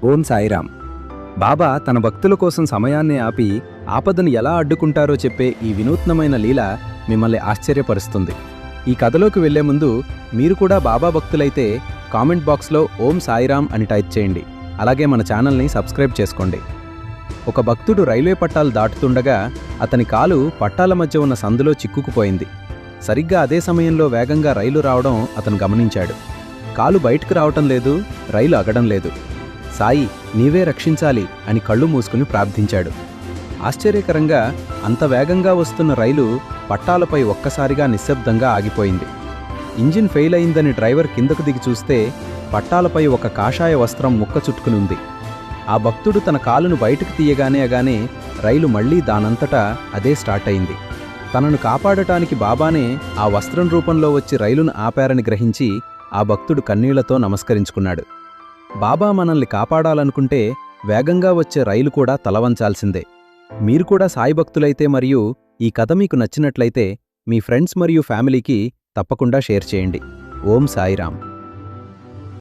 ఓం సాయిరాం. బాబా తన భక్తుల కోసం సమయాన్ని ఆపి ఆపదను ఎలా అడ్డుకుంటారో చెప్పే ఈ వినూత్నమైన లీల మిమ్మల్ని ఆశ్చర్యపరుస్తుంది. ఈ కథలోకి వెళ్లే ముందు మీరు కూడా బాబా భక్తులైతే కామెంట్ బాక్స్లో ఓం సాయిరాం అని టైప్ చేయండి. అలాగే మన ఛానల్ని సబ్స్క్రైబ్ చేసుకోండి. ఒక భక్తుడు రైల్వే పట్టాలు దాటుతుండగా అతని కాలు పట్టాల మధ్య ఉన్న సందులో చిక్కుకుపోయింది. సరిగ్గా అదే సమయంలో వేగంగా రైలు రావడం అతను గమనించాడు. కాలు బయటకు రావటం లేదు, రైలు అగడం లేదు. సాయి, నీవే రక్షించాలి అని కళ్ళు మూసుకుని ప్రార్థించాడు. ఆశ్చర్యకరంగా అంత వేగంగా వస్తున్న రైలు పట్టాలపై ఒక్కసారిగా నిశ్శబ్దంగా ఆగిపోయింది. ఇంజిన్ ఫెయిల్ అయిందని డ్రైవర్ కిందకు దిగి చూస్తే పట్టాలపై ఒక కాషాయ వస్త్రం ముక్క చుట్టుకునుంది. ఆ భక్తుడు తన కాలును బయటకు తీయగానే రైలు మళ్లీ దానంతటా అదే స్టార్ట్ అయింది. తనను కాపాడటానికి బాబానే ఆ వస్త్రం రూపంలో వచ్చి రైలును ఆపారని గ్రహించి ఆ భక్తుడు కన్నీళ్లతో నమస్కరించుకున్నాడు. బాబా మనల్ని కాపాడాలనుకుంటే వేగంగా వచ్చే రైలు కూడా తలవంచాల్సిందే. మీరు కూడా సాయి భక్తులైతే మరియు ఈ కథ మీకు నచ్చినట్లయితే మీ ఫ్రెండ్స్ మరియు ఫ్యామిలీకి తప్పకుండా షేర్ చేయండి. ఓం సాయిరాం.